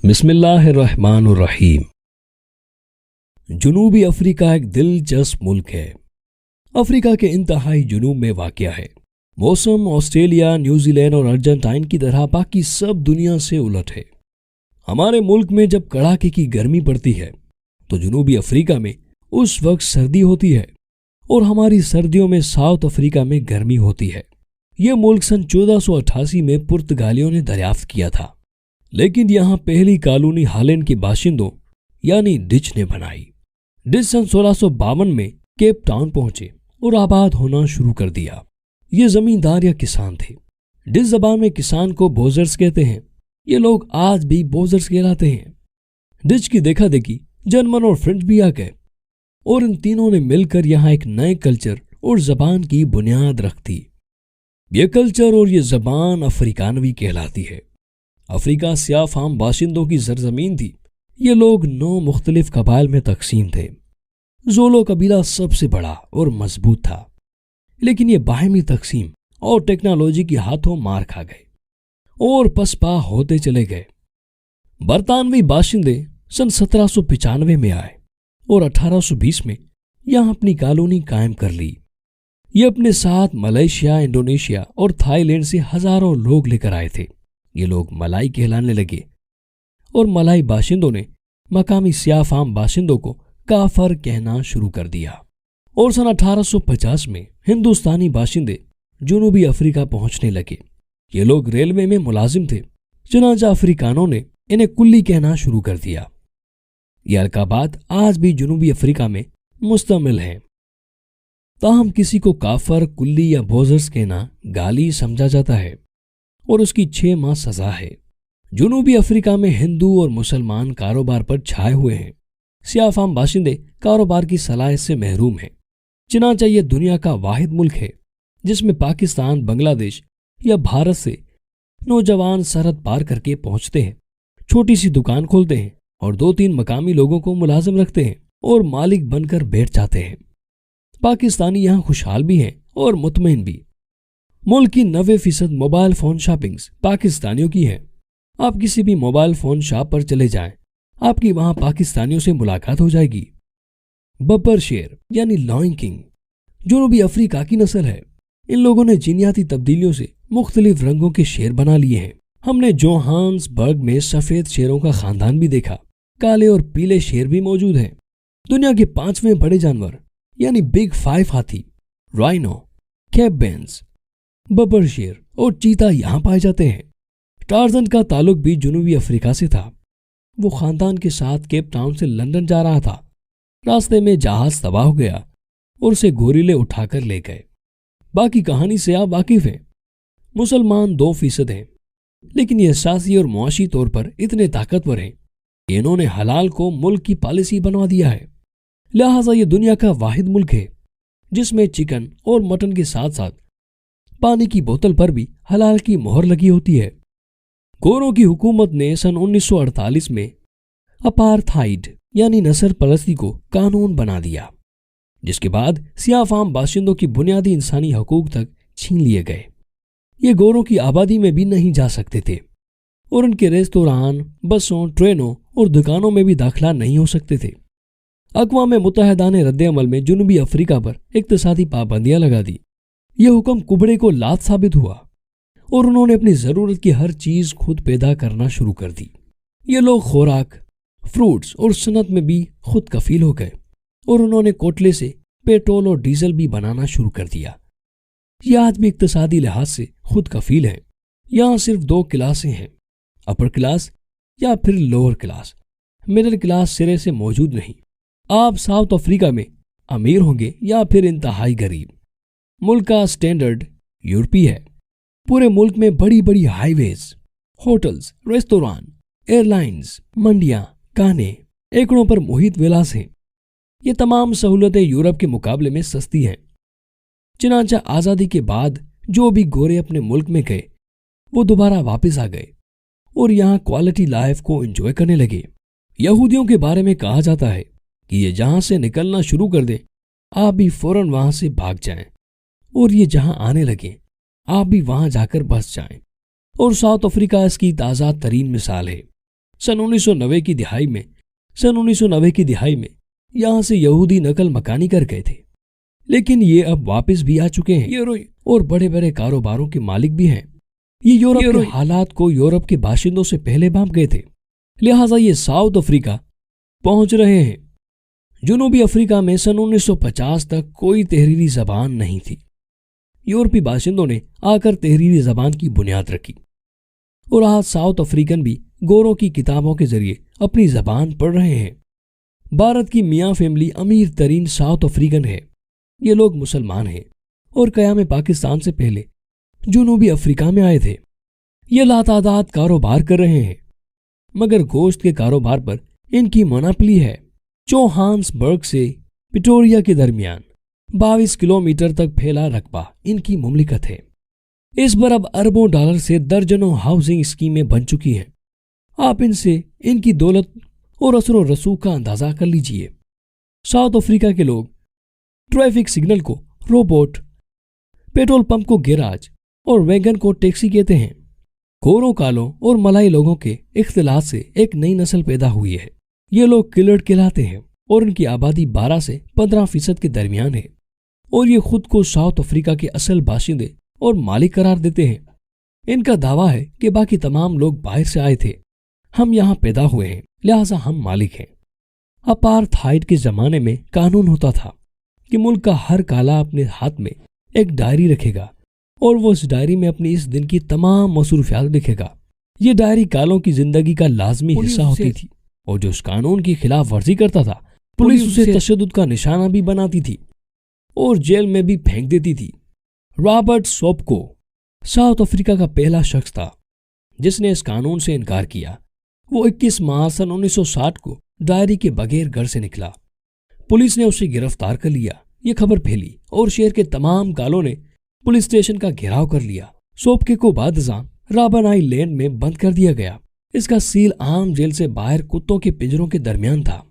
بسم اللہ الرحمن الرحیم۔ جنوبی افریقہ ایک دلچسپ ملک ہے۔ افریقہ کے انتہائی جنوب میں واقع ہے۔ موسم آسٹریلیا، نیوزی لینڈ اور ارجنٹائن کی طرح باقی سب دنیا سے الٹ ہے۔ ہمارے ملک میں جب کڑاکے کی گرمی پڑتی ہے تو جنوبی افریقہ میں اس وقت سردی ہوتی ہے، اور ہماری سردیوں میں ساؤتھ افریقہ میں گرمی ہوتی ہے۔ یہ ملک سن 1488 میں پرتگالیوں نے دریافت کیا تھا، لیکن یہاں پہلی کالونی ہالینڈ کے باشندوں یعنی ڈچ نے بنائی۔ ڈچ سن 1652 میں کیپ ٹاؤن پہنچے اور آباد ہونا شروع کر دیا۔ یہ زمیندار یا کسان تھے۔ ڈچ زبان میں کسان کو بوزرز کہتے ہیں۔ یہ لوگ آج بھی بوزرز کہلاتے ہیں۔ ڈچ کی دیکھا دیکھی جرمن اور فرینچ بھی آ گئے، اور ان تینوں نے مل کر یہاں ایک نئے کلچر اور زبان کی بنیاد رکھ دی۔ یہ کلچر اور یہ زبان افریکانوی کہلاتی ہے۔ افریقہ سیاہ فام باشندوں کی سرزمین تھی۔ یہ لوگ 9 مختلف قبائل میں تقسیم تھے۔ زولو قبیلہ سب سے بڑا اور مضبوط تھا، لیکن یہ باہمی تقسیم اور ٹیکنالوجی کے ہاتھوں مار کھا گئے اور پسپا ہوتے چلے گئے۔ برطانوی باشندے سن 1795 میں آئے اور 1820 میں یہاں اپنی کالونی قائم کر لی۔ یہ اپنے ساتھ ملیشیا، انڈونیشیا اور تھائی لینڈ سے ہزاروں لوگ لے کر آئے تھے۔ یہ لوگ ملائی کہلانے لگے، اور ملائی باشندوں نے مقامی سیاہ فام باشندوں کو کافر کہنا شروع کر دیا۔ اور سن 1850 میں ہندوستانی باشندے جنوبی افریقہ پہنچنے لگے۔ یہ لوگ ریلوے میں ملازم تھے، چنانچہ افریقانوں نے انہیں کلی کہنا شروع کر دیا۔ یہ القابات آج بھی جنوبی افریقہ میں مستعمل ہیں، تاہم کسی کو کافر، کلی یا بوزرز کہنا گالی سمجھا جاتا ہے، اور اس کی 6 ماہ سزا ہے۔ جنوبی افریقہ میں ہندو اور مسلمان کاروبار پر چھائے ہوئے ہیں۔ سیاہ فام باشندے کاروبار کی صلاحیت سے محروم ہیں، چنانچہ یہ دنیا کا واحد ملک ہے جس میں پاکستان، بنگلہ دیش یا بھارت سے نوجوان سرحد پار کر کے پہنچتے ہیں، چھوٹی سی دکان کھولتے ہیں اور 2-3 مقامی لوگوں کو ملازم رکھتے ہیں اور مالک بن کر بیٹھ جاتے ہیں۔ پاکستانی یہاں خوشحال بھی ہیں اور مطمئن بھی۔ ملک کی 90% موبائل فون شاپنگز پاکستانیوں کی ہے۔ آپ کسی بھی موبائل فون شاپ پر چلے جائیں، آپ کی وہاں پاکستانیوں سے ملاقات ہو جائے گی۔ ببر شیر یعنی لائن کنگ جنوبی افریقہ کی نسل ہے۔ ان لوگوں نے جینیاتی تبدیلیوں سے مختلف رنگوں کے شیر بنا لیے ہیں۔ ہم نے جوہانس برگ میں سفید شیروں کا خاندان بھی دیکھا۔ کالے اور پیلے شیر بھی موجود ہیں۔ دنیا کے 5ویں بڑے جانور یعنی بگ 5 ہاتھی، رائنو، کیپ بینز، ببر شیر اور چیتا یہاں پائے جاتے ہیں۔ ٹارزن کا تعلق بھی جنوبی افریقہ سے تھا۔ وہ خاندان کے ساتھ کیپ ٹاؤن سے لندن جا رہا تھا۔ راستے میں جہاز تباہ ہو گیا اور اسے گوریلے اٹھا کر لے گئے۔ باقی کہانی سے آپ واقف ہیں۔ مسلمان 2% ہیں، لیکن یہ سیاسی اور معاشی طور پر اتنے طاقتور ہیں کہ انہوں نے حلال کو ملک کی پالیسی بنوا دیا ہے۔ لہٰذا یہ دنیا کا واحد ملک ہے جس میں چکن اور مٹن کے ساتھ ساتھ پانی کی بوتل پر بھی حلال کی مہر لگی ہوتی ہے۔ گوروں کی حکومت نے سن 1948 میں اپارتھائیڈ یعنی نسل پرستی کو قانون بنا دیا، جس کے بعد سیاہ فام باشندوں کی بنیادی انسانی حقوق تک چھین لیے گئے۔ یہ گوروں کی آبادی میں بھی نہیں جا سکتے تھے، اور ان کے ریستوران، بسوں، ٹرینوں اور دکانوں میں بھی داخلہ نہیں ہو سکتے تھے۔ اقوام متحدہ نے رد عمل میں جنوبی افریقہ پر اقتصادی پابندیاں لگا دی۔ یہ حکم کبڑے کو لات ثابت ہوا، اور انہوں نے اپنی ضرورت کی ہر چیز خود پیدا کرنا شروع کر دی۔ یہ لوگ خوراک، فروٹس اور صنعت میں بھی خود کفیل ہو گئے، اور انہوں نے کوٹلے سے پیٹرول اور ڈیزل بھی بنانا شروع کر دیا۔ یہ آج بھی اقتصادی لحاظ سے خود کفیل ہیں۔ یہاں صرف 2 کلاسیں ہیں، اپر کلاس یا پھر لوور کلاس۔ مڈل کلاس سرے سے موجود نہیں۔ آپ ساؤتھ افریقہ میں امیر ہوں گے یا پھر انتہائی غریب۔ ملک کا سٹینڈرڈ یورپی ہے۔ پورے ملک میں بڑی بڑی ہائی ویز، ہوٹلز، ریستوران، ایئر لائنز، منڈیاں، کانے، ایکڑوں پر محیط ولاس ہیں۔ یہ تمام سہولتیں یورپ کے مقابلے میں سستی ہیں۔ چنانچہ آزادی کے بعد جو بھی گورے اپنے ملک میں گئے وہ دوبارہ واپس آ گئے اور یہاں کوالٹی لائف کو انجوائے کرنے لگے۔ یہودیوں کے بارے میں کہا جاتا ہے کہ یہ جہاں سے نکلنا شروع کر دیں آپ بھی فوراً وہاں سے بھاگ جائیں، اور یہ جہاں آنے لگیں آپ بھی وہاں جا کر بس جائیں۔ اور ساؤتھ افریقہ اس کی تازہ ترین مثال ہے۔ सन 1990 की दिहाई में यहाँ से यहूदी नकल मकानी कर गए थे, लेकिन ये अब वापस भी आ चुके हैं और बड़े बड़े कारोबारों के मालिक भी हैं। ये यूरोप के हालात को यूरोप के बाशिंदों से पहले भांप गए थे, लिहाजा ये साउथ अफ्रीका पहुंच रहे हैं। जनूबी अफ्रीका में सन 1950 तक कोई तहरीरी जबान नहीं थी। यूरोपी बाशिंदों ने आकर तहरीरी जबान की बुनियाद रखी और आज साउथ अफ्रीकन भी गोरों की किताबों के जरिए अपनी जबान पढ़ रहे हैं। भारत की मियाँ फैमिली अमीर तरीन साउथ अफ्रीकन है। ये लोग मुसलमान हैं और क़याम पाकिस्तान से पहले जनूबी अफ्रीका में आए थे। ये लातादाद कारोबार कर रहे हैं, मगर गोश्त के कारोबार पर इनकी मोनोपोली है। जोहान्सबर्ग से प्रिटोरिया के दरमियान 22 किलोमीटर तक फैला रकबा इनकी मुमलिकत है। इस पर अब अरबों डॉलर से दर्जनों हाउसिंग स्कीमें बन चुकी हैं। आप इनसे इनकी दौलत और असर रसूख का अंदाजा कर लीजिए। साउथ अफ्रीका के लोग ट्रैफिक सिग्नल को रोबोट, पेट्रोल पंप को गैराज और वैगन को टैक्सी कहते हैं। गोरों, कालों और मलाई लोगों के इख्तिलात से एक नई नस्ल पैदा हुई है। ये लोग किलर्ड कहलाते हैं और इनकी आबादी 12 से 15% के दरमियान है और ये खुद को साउथ अफ्रीका के असल बाशिंदे और मालिक करार देते हैं। इनका दावा है कि बाकी तमाम लोग बाहर से आए थे, हम यहाँ पैदा हुए हैं, लिहाजा हम मालिक हैं। अपार्थाइड के ज़माने में कानून होता था कि मुल्क का हर काला अपने हाथ में एक डायरी रखेगा और वो उस डायरी में अपनी इस दिन की तमाम मसरूफियात लिखेगा। ये डायरी कालों की जिंदगी का लाजमी हिस्सा होती थी और जो उस कानून की खिलाफ वर्जी करता था, पुलिस उसे तशद्दुद का निशाना भी बनाती थी और जेल में भी फेंक देती थी। रॉबर्ट सोपको साउथ अफ्रीका का पहला शख्स था जिसने इस कानून से इनकार किया। वो 21 मार्च सन 1960 को डायरी के बगैर घर से निकला। पुलिस ने उसे गिरफ्तार कर लिया। ये खबर फैली और शहर के तमाम कालों ने पुलिस स्टेशन का घेराव कर लिया। सोपके को बादशाह राबन आइलैंड में बंद कर दिया गया। इसका सील आम जेल से बाहर कुत्तों के पिंजरों के दरमियान था।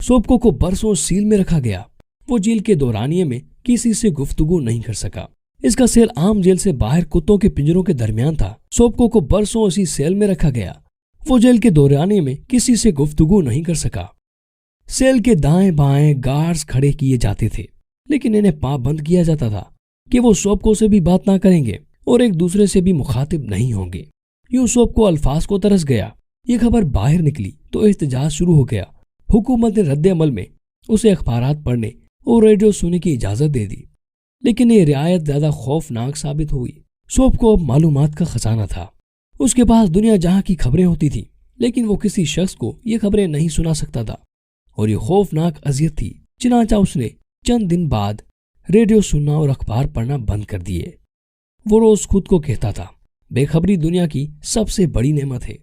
सोपको को बरसों सील में रखा गया। वो जेल के दौरानिये में किसी से गुफ्तगू नहीं कर सका। इसका सेल आम जेल से बाहर कुत्तों के पिंजरों के दरमियान था। सोपको को बरसों इसी सेल में रखा गया। वो जेल के दौरानिये में किसी से गुफ्तगू नहीं कर सका। सेल के दाएं बाएं गार्ड्स खड़े किए जाते थे, लेकिन इन्हें पाबंद किया जाता था कि वो सोपको से भी बात ना करेंगे और एक दूसरे से भी मुखातिब नहीं होंगे। यूं सोपको अल्फाज को तरस गया। ये खबर बाहर निकली तो एहतजाज शुरू हो गया। हुकूमत ने रद्द अमल में उसे अखबारात पढ़ने और रेडियो सुनने की इजाज़त दे दी, लेकिन ये रियायत ज़्यादा खौफनाक साबित हुई। सोपको अब मालूमात का खजाना था। उसके पास दुनिया जहाँ की खबरें होती थी, लेकिन वो किसी शख्स को ये खबरें नहीं सुना सकता था और ये खौफनाक अजियत थी। चुनांचा उसने चंद दिन बाद रेडियो सुनना और अखबार पढ़ना बंद कर दिए। वो रोज खुद को कहता था, बेखबरी दुनिया की सबसे बड़ी नेमत है।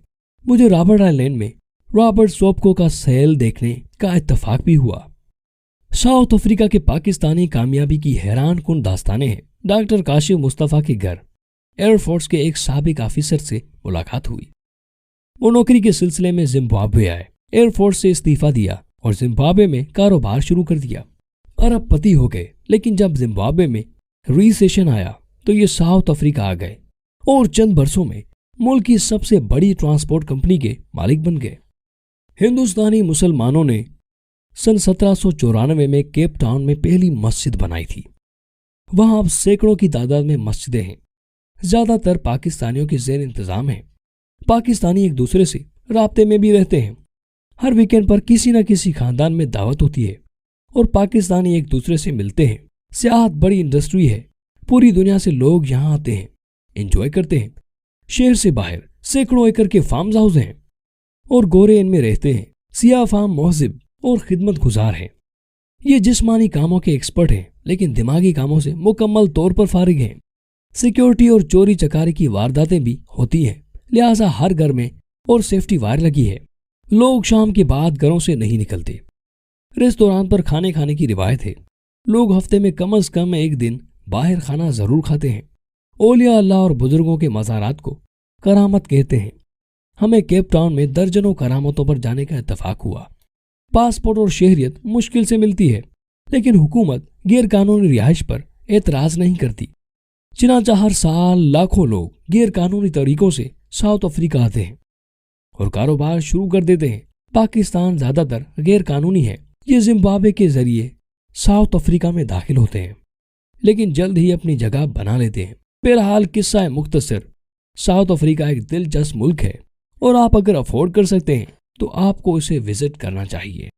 मुझे रॉबर्ट आइलैंड में रॉबर्ट सोपको का सेल देखने का इत्तफाक भी हुआ। साउथ अफ्रीका के पाकिस्तानी कामयाबी की हैरान कुन दास्तानें हैं। डॉक्टर काशिफ मुस्तफ़ा के घर एयरफोर्स के एक साबिक ऑफिसर से मुलाकात हुई। वो नौकरी के सिलसिले में जिम्बाब्वे आए, एयरफोर्स से इस्तीफा दिया और जिम्बाब्वे में कारोबार शुरू कर दिया। अरबपति हो गए, लेकिन जब जिम्बाब्वे में रिसेशन आया तो ये साउथ अफ्रीका आ गए और चंद बरसों में मुल्क की सबसे बड़ी ट्रांसपोर्ट कंपनी के मालिक बन गए। हिंदुस्तानी मुसलमानों ने सन 1794 में केप टाउन में पहली मस्जिद बनाई थी। वहां अब सैकड़ों की तादाद में मस्जिदें हैं। ज्यादातर पाकिस्तानियों के ज़ेर इंतजाम हैं। पाकिस्तानी एक दूसरे से राब्ते में भी रहते हैं। हर वीकेंड पर किसी न किसी खानदान में दावत होती है और पाकिस्तानी एक दूसरे से मिलते हैं। सियाहत बड़ी इंडस्ट्री है। पूरी दुनिया से लोग यहाँ आते हैं, एंजॉय करते हैं। शहर से बाहर सैकड़ों एकड़ के फार्म हाउस हैं और गोरे इनमें रहते हैं। सियाह फार्म मोहजिब और खिदमत गुजार हैं। ये जिस्मानी कामों के एक्सपर्ट हैं, लेकिन दिमागी कामों से मुकम्मल तौर पर फारिग हैं। सिक्योरिटी और चोरी चकारी की वारदातें भी होती हैं, लिहाजा हर घर में और सेफ्टी वायर लगी है। लोग शाम के बाद घरों से नहीं निकलते। रेस्तोरां पर खाने खाने की रिवायत है। लोग हफ्ते में कम से कम एक दिन बाहर खाना जरूर खाते हैं। औलिया अल्लाह और बुजुर्गों के मज़ारात को करामत कहते हैं। हमें केप टाउन में दर्जनों करामतों पर जाने का इत्तफाक हुआ। पासपोर्ट और शहरियत मुश्किल से मिलती है, लेकिन हुकूमत गैर कानूनी रिहाइश पर एतराज नहीं करती। चुनांचा हर साल लाखों लोग गैर कानूनी तरीकों से साउथ अफ्रीका आते हैं। اور کاروبار شروع کر دیتے ہیں۔ پاکستان زیادہ تر غیر قانونی ہے۔ یہ زمبابوے کے ذریعے ساؤتھ افریقہ میں داخل ہوتے ہیں لیکن جلد ہی اپنی جگہ بنا لیتے ہیں۔ بہرحال قصہ مختصر، ساؤتھ افریقہ ایک دلچسپ ملک ہے اور آپ اگر افورڈ کر سکتے ہیں تو آپ کو اسے وزٹ کرنا چاہیے۔